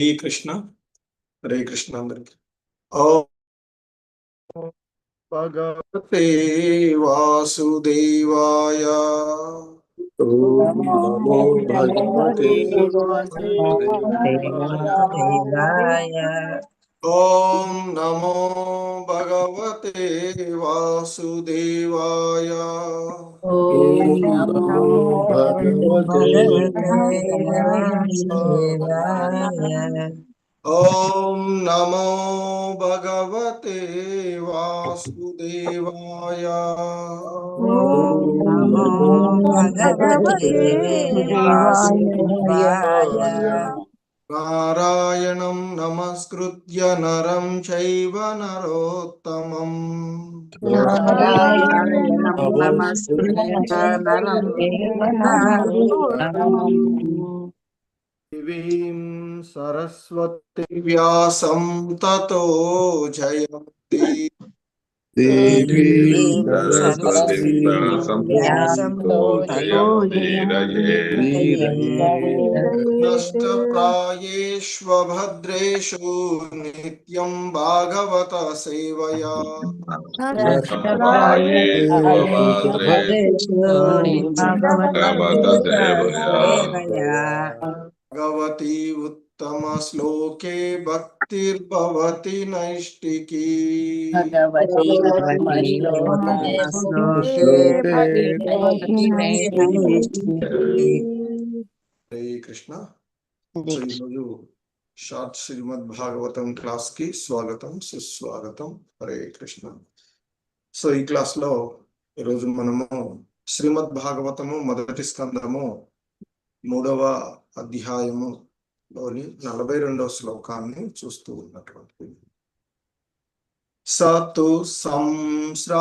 హరే కృష్ణ. హరే కృష్ణ అందరికి. ఓం భగవతే వాసుదేవాయ. ఓం నమో భగవతే వాసుదేవాయ. ఓం నమో భగవతే వాసుదేవాయ. ఓం నమో భగవతే ఓం నమో భగవతే వాసుదేవాయ. ఓం నమో భగవతే వాసుదేవాయ. నారాయణం నమస్కృత్య నరం చైవ నరోత్తమం. నారాయణం నమస్కృత్య నరం చైవ నరోత్తమం. దేవీం సరస్వతి వ్యాసం తతో జయముదీ. దేవీం సరస్వతీ వ్యాసం తతో నష్టప్రాయేష్వభద్రేషు నిత్యం భాగవత సేవయా. భగవతి ఉత్తమ శ్లోకే భక్తిర్భవతి నైష్టికీ. హరే కృష్ణ. ఈరోజు షార్ట్ శ్రీమద్ భాగవతం క్లాస్ కి స్వాగతం, సుస్వాగతం. హరే కృష్ణ. సో ఈ క్లాస్ లో ఈరోజు మనము శ్రీమద్ భాగవతము మొదటి స్కందము 3వ అధ్యాయములోని 42వ శ్లోకాన్ని చూస్తూ ఉన్నటువంటి. సతు సంశ్రావయామాస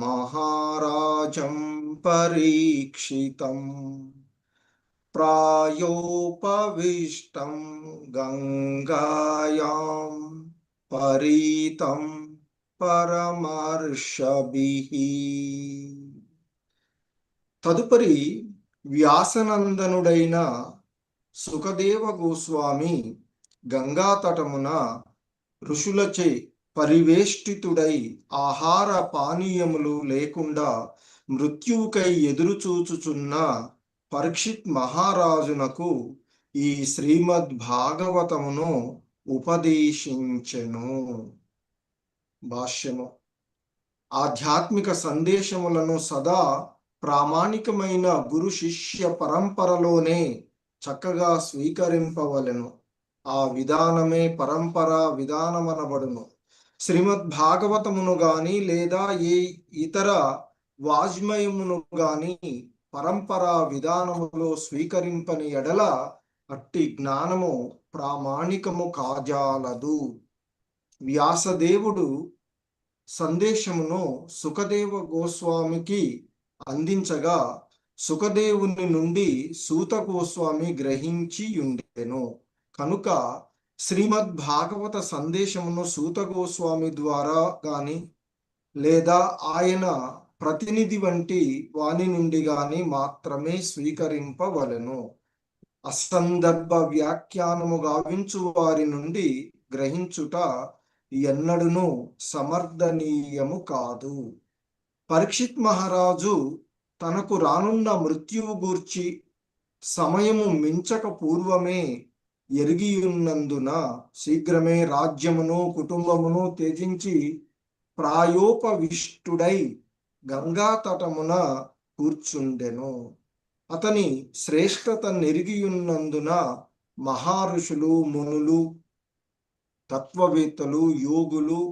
మహారాజం పరీక్షితం ప్రాయోపవిష్టం గంగాయాం పరీతం పరమర్షభిః. తదుపరి వ్యాసనందనుడైన సుఖదేవ గోస్వామి గంగా తటమున ఋషులచే పరివేష్టితుడై ఆహార పానీయములు లేకుండా మృత్యువుకై ఎదురుచూచుచున్న పరీక్షిత్ మహారాజునకు ఈ శ్రీమద్ భాగవతమును ఉపదేశించెను. భాష్యము. ఆధ్యాత్మిక సందేశములను సదా ప్రామాణికమైన గురు శిష్య పరంపరలోనే చక్కగా స్వీకరింపవలెను. ఆ విధానమే పరంపర విధానమనబడును. శ్రీమద్ భాగవతమును గాని లేదా ఏ ఇతర వాజ్మయమును గాని పరంపరా విధానములో స్వీకరింపని ఎడల అట్టి జ్ఞానము ప్రామాణికము కాజాలదు. వ్యాసదేవుడు సందేశమును సుఖదేవ గోస్వామికి అందించగా సుఖదేవుని నుండి సూత గోస్వామి గ్రహించి ఉండెను. కనుక శ్రీమద్ భాగవత సందేశమును సూత గోస్వామి ద్వారా గాని లేదా ఆయన ప్రతినిధి వంటి వాని నుండి గాని మాత్రమే స్వీకరింపవలెను. అసందర్భ వ్యాఖ్యానము గావించు వారి నుండి గ్రహించుట ఎన్నడూను సమర్థనీయము కాదు. పరీక్షిత్ మహారాజు తనకు రానున్న మృత్యువు గూర్చి సమయము మించక పూర్వమే ఎరిగియున్నందున శీఘ్రమే రాజ్యమును కుటుంబమును త్యజించి ప్రాయోపవిష్టుడై గంగా తటమున కూర్చుండెను. అతని శ్రేష్టత నెరిగియున్నందున మహారుషులు, మునులు, తత్వవేత్తలు, యోగులు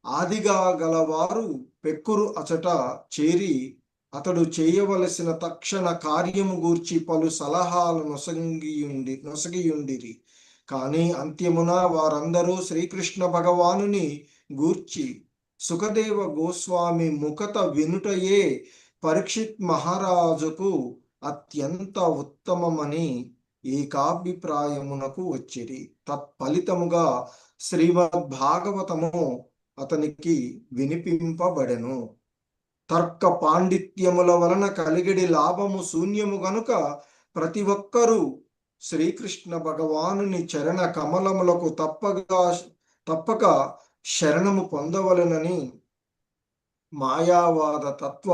ఆదిగా గలవారు పెక్కురు అచట చేరి అతడు చేయవలసిన తక్షణ కార్యము గూర్చి పలు సలహాలు నొసగియుండిరి. కానీ అంత్యమున వారందరూ శ్రీకృష్ణ భగవానుని గూర్చి సుఖదేవ గోస్వామి ముఖత వినుటయే పరీక్షిత్ మహారాజుకు అత్యంత ఉత్తమమని ఏకాభిప్రాయమునకు వచ్చిరి. తత్ఫలితముగా శ్రీమద్ భాగవతము అతనికి వినిపింపబడెను. తర్క పాండిత్యముల వలన కలిగిడి లాభము శూన్యము గనుక ప్రతి ఒక్కరూ శ్రీకృష్ణ భగవానుని చరణ కమలములకు తప్పక శరణము పొందవలెనని మాయావాద తత్వ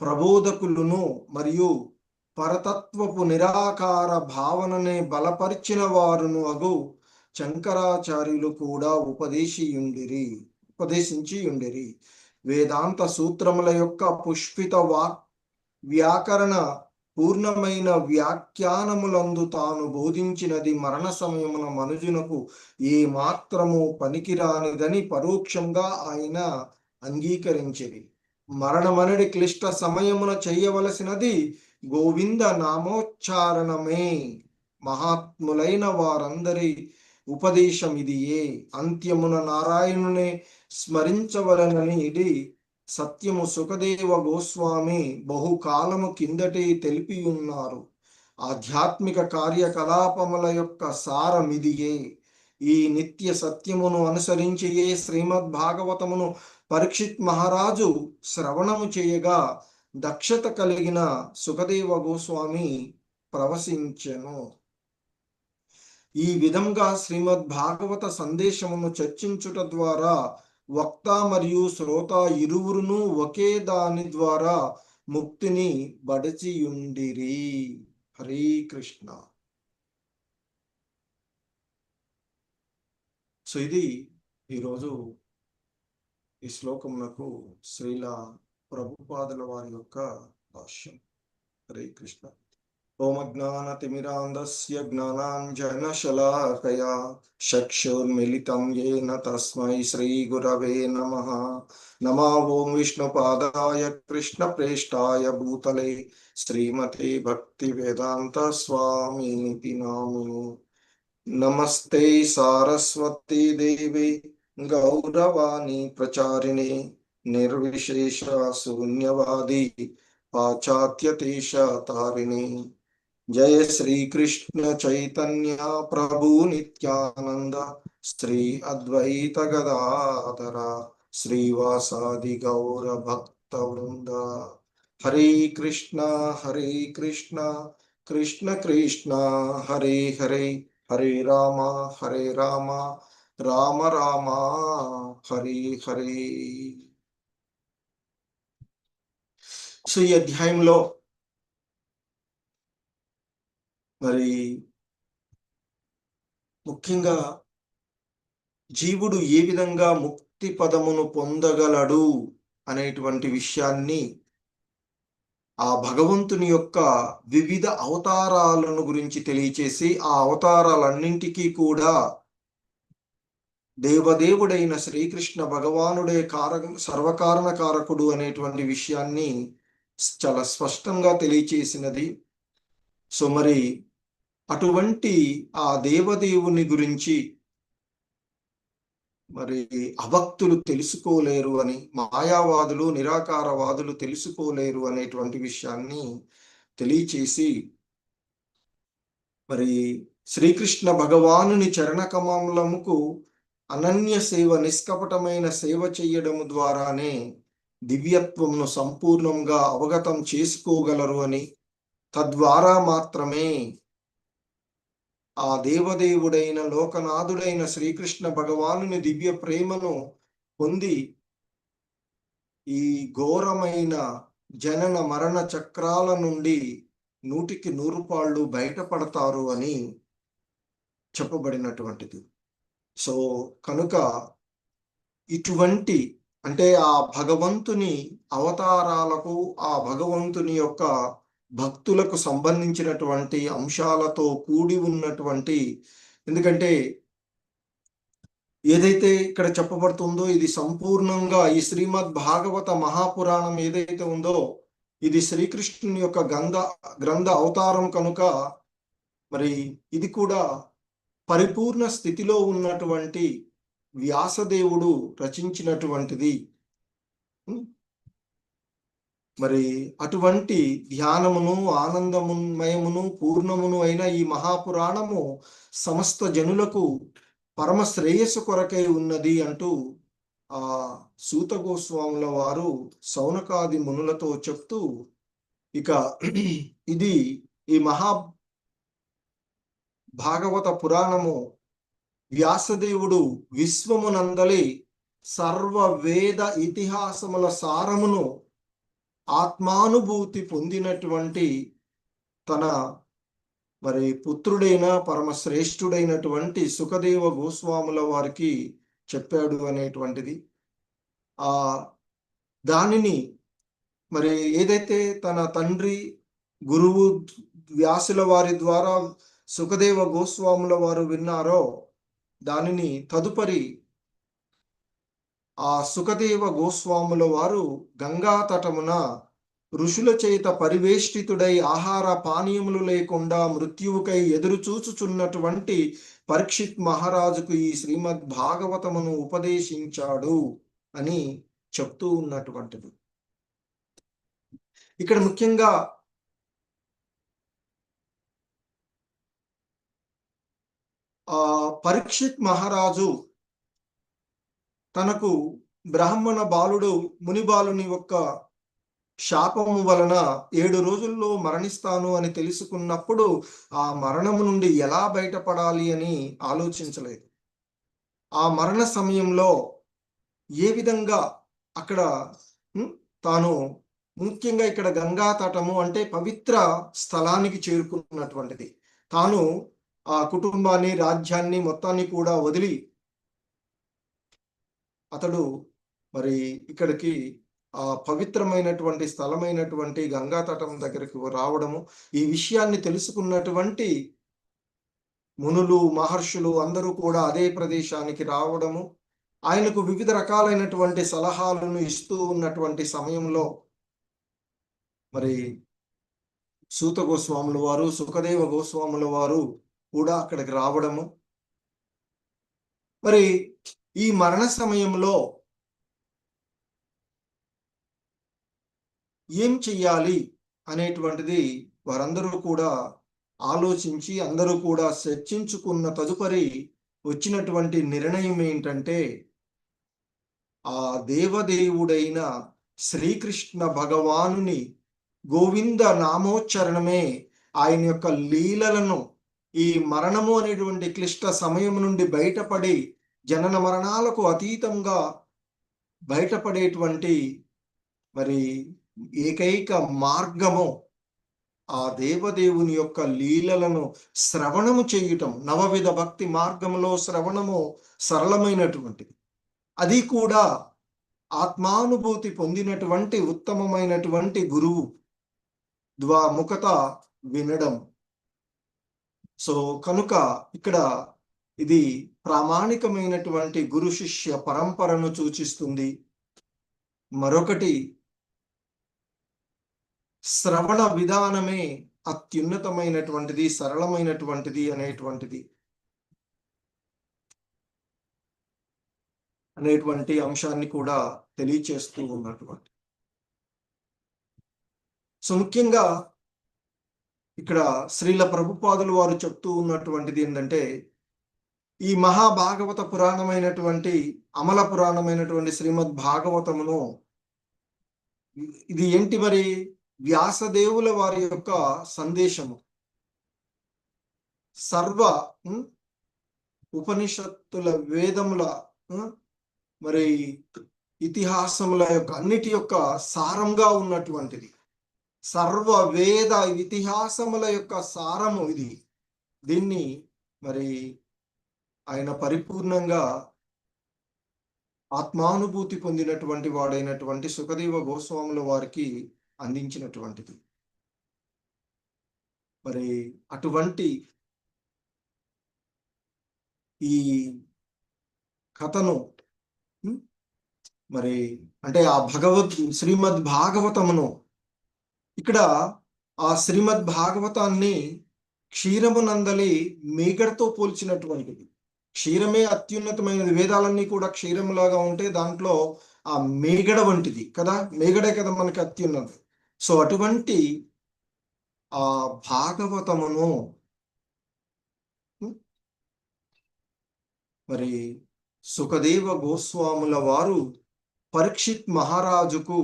ప్రబోధకులను మరియు పరతత్వపు నిరాకార భావననే బలపరిచిన వారును అగు శంకరాచార్యులు కూడా ఉపదేశించి ఉండిరి. వేదాంత సూత్రముల యొక్క పుష్పిత వ్యాకరణ పూర్ణమైన వ్యాఖ్యానములందు తాను బోధించినది మరణ సమయమున మనుజునకు ఏ మాత్రము పనికిరానిదని పరోక్షంగా ఆయన అంగీకరించిరి. మరణమనడి క్లిష్ట సమయమున చేయవలసినది గోవింద నామోచ్చారణమే. మహాత్ములైన వారందరి ఉపదేశం ఇదియే. అంత్యమున నారాయణునే స్మరించవలనని ఇది సత్యము సుఖదేవ గోస్వామి బహుకాలము కిందటే తెలిపి ఉన్నారు. ఆధ్యాత్మిక కార్యకలాపముల యొక్క సారమిదియే. ఈ నిత్య సత్యమును అనుసరించి శ్రీమద్ భాగవతమును పరీక్షిత్ మహారాజు శ్రవణము చేయగా దక్షత కలిగిన సుఖదేవ గోస్వామి ప్రవశించెను. ఈ విధంగా శ్రీమద్ భాగవత సందేశమును చర్చించుట ద్వారా వక్త మరియు శ్రోత ఇరువురును ఒకే దాని ద్వారా ముక్తిని బడచియుండిరి. హరే కృష్ణ. సో ఇది ఈరోజు ఈ శ్లోకమునకు శ్రీల ప్రభుపాదుల వారి యొక్క భాష్యం. హరే కృష్ణ. ఓం అజ్ఞానతిమిరాంధస్య జ్ఞానాంజనశలాకయా చక్షుర్మిలితం యేన తస్మై శ్రీగురవే నమః. నమో ఓం విష్ణుపాదాయ కృష్ణప్రేష్ఠాయ భూతలే శ్రీమతే భక్తివేదాంత స్వామినితి నామినే. నమస్తే సారస్వతీ దేవి గౌరవాణి ప్రచారిణి నిర్విశేష శూన్యవాది పాశ్చాత్యదేశ తారిణి. జయ శ్రీకృష్ణ చైతన్య ప్రభు నిత్యానంద శ్రీ అద్వైత గదాధర శ్రీవాసాది గౌర భక్త వృంద. హరే కృష్ణ కృష్ణ కృష్ణ హరే హరే, హరే రామ రామ రామ హరే హరే. సో ఈ అధ్యాయంలో మరి ముఖ్యంగా జీవుడు ఏ విధంగా ముక్తి పదమును పొందగలడు అనేటువంటి విషయాన్ని, ఆ భగవంతుని యొక్క వివిధ అవతారాలను గురించి తెలియచేసి ఆ అవతారాలన్నింటికీ కూడా దేవదేవుడైన శ్రీకృష్ణ భగవానుడే సర్వకారణ కారకుడు అనేటువంటి విషయాన్ని చాలా స్పష్టంగా తెలియచేసినది. సో మరి అటువంటి ఆ దేవదేవుని గురించి మరి అభక్తులు తెలుసుకోలేరు అని, మాయావాదులు నిరాకారవాదులు తెలుసుకోలేరు అనేటువంటి విషయాన్ని తెలియచేసి మరి శ్రీకృష్ణ భగవానుని చరణకమలముకు అనన్య సేవ, నిష్కపటమైన సేవ చేయడము ద్వారానే దివ్యత్వమును సంపూర్ణంగా అవగతం చేసుకోగలరు అని, తద్వారా మాత్రమే ఆ దేవదేవుడైన లోకనాథుడైన శ్రీకృష్ణ భగవానుని దివ్య ప్రేమను పొంది ఈ ఘోరమైన జనన మరణ చక్రాల నుండి 100కి 100 పాళ్ళు బయటపడతారు అని చెప్పబడినటువంటిది. సో కనుక ఇటువంటి అంటే ఆ భగవంతుని అవతారాలకు, ఆ భగవంతుని యొక్క భక్తులకు సంబంధించినటువంటి అంశాలతో కూడి ఉన్నటువంటి, ఎందుకంటే ఏదైతే ఇక్కడ చెప్పబడుతుందో ఇది సంపూర్ణంగా ఈ శ్రీమద్ భాగవత మహాపురాణం ఏదైతే ఉందో ఇది శ్రీకృష్ణుని యొక్క గ్రంథ అవతారం కనుక మరి ఇది కూడా పరిపూర్ణ స్థితిలో ఉన్నటువంటి వ్యాసదేవుడు రచించినటువంటిది. మరి అటువంటి ధ్యానమును, ఆనందమయమును, పూర్ణమును అయిన ఈ మహాపురాణము సమస్త జనులకు పరమ శ్రేయస్సు కొరకై ఉన్నది అంటూ ఆ సూత గోస్వాముల వారు సౌనకాది మునులతో చెప్తూ, ఇక ఇది ఈ భాగవత పురాణము వ్యాసదేవుడు విశ్వమునందలి సర్వ వేద ఇతిహాసముల సారమును ఆత్మానుభూతి పొందినటువంటి తన మరి పుత్రుడైన పరమశ్రేష్ఠుడైనటువంటి సుఖదేవ గోస్వాముల వారికి చెప్పాడు అనేటువంటిది. ఆ దానిని మరి ఏదైతే తన తండ్రి గురువు వ్యాసుల వారి ద్వారా సుఖదేవ గోస్వాముల వారు విన్నారో దానిని తదుపరి ఆ సుఖదేవ గోస్వాముల వారు గంగా తటమున ఋషుల చేత పరివేష్టితుడై ఆహార పానీయములు లేకుండా మృత్యువుకై ఎదురు చూచుచున్నటువంటి పరీక్షిత్ మహారాజుకు ఈ శ్రీమద్ భాగవతమును ఉపదేశించాడు అని చెప్తూ ఉన్నటువంటిది. ఇక్కడ ముఖ్యంగా పరీక్షిత్ మహారాజు తనకు బ్రాహ్మణ బాలుడు మునిబాలుని యొక్క శాపము వలన 7 రోజుల్లో మరణిస్తాను అని తెలుసుకున్నప్పుడు ఆ మరణము నుండి ఎలా బయటపడాలి అని ఆలోచించలేదు. ఆ మరణ సమయంలో ఏ విధంగా అక్కడ తాను ముఖ్యంగా ఇక్కడ గంగా తటము అంటే పవిత్ర స్థలానికి చేరుకున్నటువంటిది. తాను ఆ కుటుంబాన్ని రాజ్యాన్ని మొత్తాన్ని కూడా వదిలి అతడు మరి ఇక్కడికి ఆ పవిత్రమైనటువంటి స్థలమైనటువంటి గంగా తటం దగ్గరికి రావడము, ఈ విషయాన్ని తెలుసుకున్నటువంటి మునులు మహర్షులు అందరూ కూడా అదే ప్రదేశానికి రావడము, ఆయనకు వివిధ రకాలైనటువంటి సలహాలను ఇస్తూ ఉన్నటువంటి సమయంలో మరి సూత గోస్వాముల వారు సుఖదేవ గోస్వాముల వారు కూడా అక్కడికి రావడము, మరి ఈ మరణ సమయంలో ఏం చెయ్యాలి అనేటువంటిది వారందరూ కూడా ఆలోచించి అందరూ కూడా చర్చించుకున్న తదుపరి వచ్చినటువంటి నిర్ణయం ఏంటంటే ఆ దేవదేవుడైన శ్రీకృష్ణ భగవానుని గోవింద నామోచ్చరణమే ఆయన యొక్క లీలలను ఈ మరణము అనేటువంటి క్లిష్ట సమయం నుండి బయటపడి జనన మరణాలకు అతీతంగా బయటపడేటువంటి మరి ఏకైక మార్గము ఆ దేవదేవుని యొక్క లీలలను శ్రవణము చేయటం. నవవిధ భక్తి మార్గంలో శ్రవణము సరళమైనటువంటిది, అది కూడా ఆత్మానుభూతి పొందినటువంటి ఉత్తమమైనటువంటి గురువు ద్వాముఖత వినడం. సో కనుక ఇక్కడ ఇది ప్రామాణికమైనటువంటి గురు శిష్య పరంపరను సూచిస్తుంది. మరొకటి శ్రవణ విధానమే అత్యున్నతమైనటువంటిది, సరళమైనటువంటిది అనేటువంటి అంశాన్ని కూడా తెలియచేస్తూ ఉన్నటువంటి. సో ముఖ్యంగా ఇక్కడ శ్రీల ప్రభుపాదులు వారు చెప్తూ ఉన్నటువంటిది ఏంటంటే ఈ మహాభాగవత పురాణమైనటువంటి అమల పురాణమైనటువంటి శ్రీమద్ భాగవతమును ఇది ఏంటి మరి వ్యాసదేవుల వారి యొక్క సందేశము. సర్వ ఉపనిషత్తుల వేదముల మరి ఇతిహాసముల యొక్క అన్నిటి యొక్క సారంగా ఉన్నటువంటిది. సర్వ వేద ఇతిహాసముల యొక్క సారము ఇది. దీన్ని మరి ఆయన పరిపూర్ణంగా ఆత్మానుభూతి పొందినటువంటి వాడైనటువంటి సుఖదేవ గోస్వాముల వారికి అందించినటువంటిది. మరి అటువంటి ఈ కథను మరి అంటే ఆ శ్రీమద్ భాగవతమును ఇక్కడ ఆ శ్రీమద్ భాగవతాన్ని క్షీరమునందలి మేగడతో పోల్చినటువంటిది. క్షీరమే అత్యున్నతమైనది, వేదాలన్నీ కూడా క్షీరములాగా ఉంటే దాంట్లో ఆ మేగడ వంటిది కదా, మేగడే కదా మనకి అత్యున్నది. సో అటువంటి ఆ భాగవతమును మరి సుఖదేవ గోస్వాముల వారు పరీక్షిత్ మహారాజుకు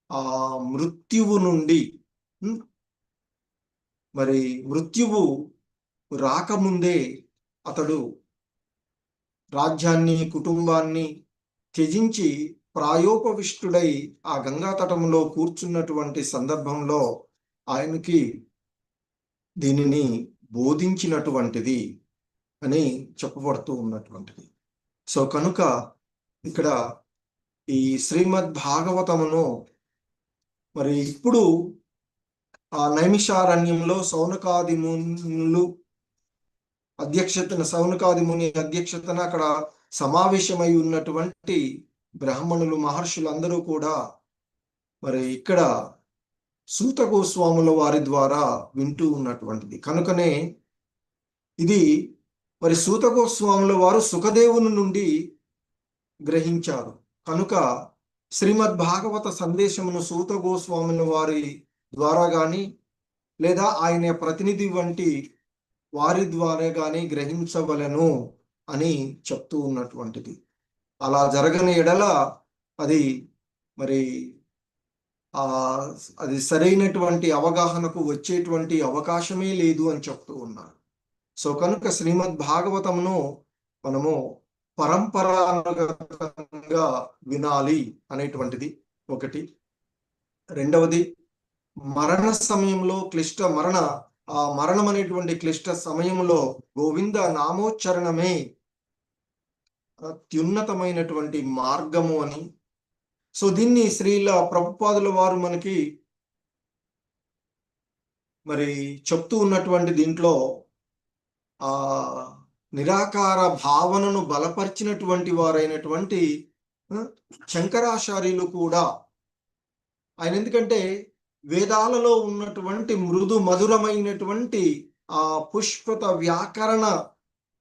ఆ మృత్యువు నుండి మరి మృత్యువు రాకముందే అతడు రాజ్యాన్ని, కుటుంబాన్ని త్యజించి ప్రాయోపవిష్టుడై ఆ గంగా తటంలో కూర్చున్నటువంటి సందర్భంలో ఆయనకి దీనిని బోధించినటువంటిది అని చెప్పబడుతూ ఉన్నటువంటిది. సో కనుక ఇక్కడ ఈ శ్రీమద్ భాగవతమును మరి ఇప్పుడు ఆ నైమిషారణ్యంలో సౌనకాది మునులు సౌనకాది ముని అధ్యక్షతన అక్కడ సమావేశమై ఉన్నటువంటి బ్రాహ్మణులు, మహర్షులు అందరూ కూడా మరి ఇక్కడ సూత గోస్వాముల వారి ద్వారా వింటూ ఉన్నటువంటిది. కనుకనే ఇది మరి సూత గోస్వాముల వారు సుఖదేవుని నుండి గ్రహించారు. కనుక శ్రీమద్ భాగవత సందేశమును సూత గోస్వాముల వారి ద్వారా గాని లేదా ఆయన ప్రతినిధి వంటి వారి ద్వారా గాని గ్రహించవలను అని చెప్తూ ఉన్నటువంటిది. అలా జరగని ఎడల అది మరి అది సరైనటువంటి అవగాహనకు వచ్చేటువంటి అవకాశమే లేదు అని చెప్తూ ఉన్నారు. సో కనుక శ్రీమద్ భాగవతమును మనము పరంపరానుగతంగా వినాలి అనేటువంటిది ఒకటి. రెండవది, మరణ సమయంలో మరణం అనేటువంటి క్లిష్ట సమయంలో గోవింద నామోచ్చరణమే అత్యున్నతమైనటువంటి మార్గము అని. సో దీన్ని శ్రీల ప్రభుపాదుల వారు మనకి మరి చెప్తూ ఉన్నటువంటి దీంట్లో ఆ నిరాకార భావనను బలపరిచినటువంటి వారైనటువంటి శంకరాచార్యులు కూడా ఆయన, ఎందుకంటే వేదాలలో ఉన్నటువంటి మృదు మధురమైనటువంటి ఆ పుష్పత వ్యాకరణ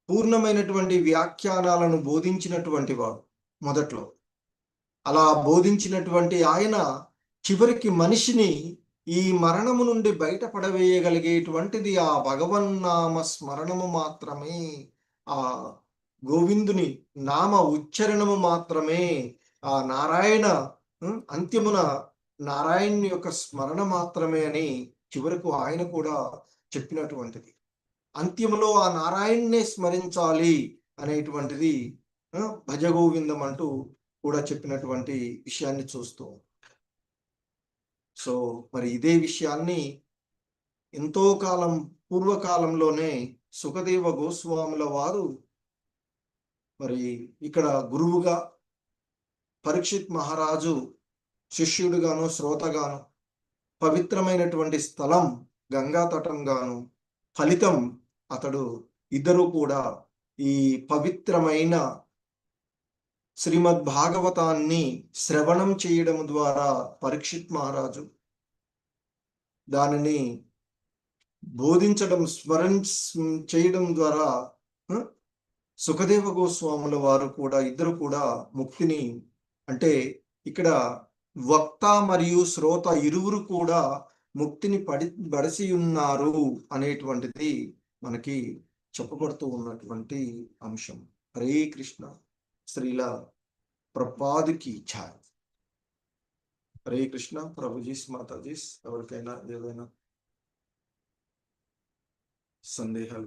పూర్ణమైనటువంటి వ్యాఖ్యానాలను బోధించినటువంటి వాడు మొదట్లో. అలా బోధించినటువంటి ఆయన చివరికి మనిషిని ఈ మరణము నుండి బయటపడవేయగలిగేటువంటిది ఆ భగవన్నామ స్మరణము మాత్రమే, ఆ గోవిందుని నామ ఉచ్చరణము మాత్రమే, ఆ నారాయణ అంత్యమున నారాయణుని యొక్క స్మరణ మాత్రమే అని చివరకు ఆయన కూడా చెప్పినటువంటిది. అంత్యములో ఆ నారాయణ్ణే స్మరించాలి అనేటువంటిది భజగోవిందం అంటూ కూడా చెప్పినటువంటి విషయాన్ని చూస్తూ. సో మరి ఇదే విషయాన్ని ఎంతో కాలం పూర్వకాలంలోనే సుఖదేవ గోస్వాముల వారు మరి ఇక్కడ గురువుగా, పరీక్షిత్ మహారాజు శిష్యుడుగాను, శ్రోతగాను, పవిత్రమైనటువంటి స్థలం గంగా తటంగాను, ఫలితం అతడు ఇద్దరు కూడా ఈ పవిత్రమైన శ్రీమద్ భాగవతాన్ని శ్రవణం చేయడం ద్వారా పరీక్షిత్ మహారాజు దానిని బోధించడం, చేయడం ద్వారా సుఖదేవ గోస్వాముల వారు కూడా ఇద్దరు కూడా ముక్తిని, అంటే ఇక్కడ వక్త మరియు శ్రోత ఇరువురు కూడా ముక్తిని బడిసి ఉన్నారు అనేటువంటిది మనకి చెప్పబడుతూ ఉన్నటువంటి అంశం. హరే కృష్ణ. శ్రీల ప్రభుపాదుకి ఛాయ్. హరే కృష్ణ. ప్రభుజీస్, మాతాజీస్, ఎవరికైనా ఏదైనా సందేహాలు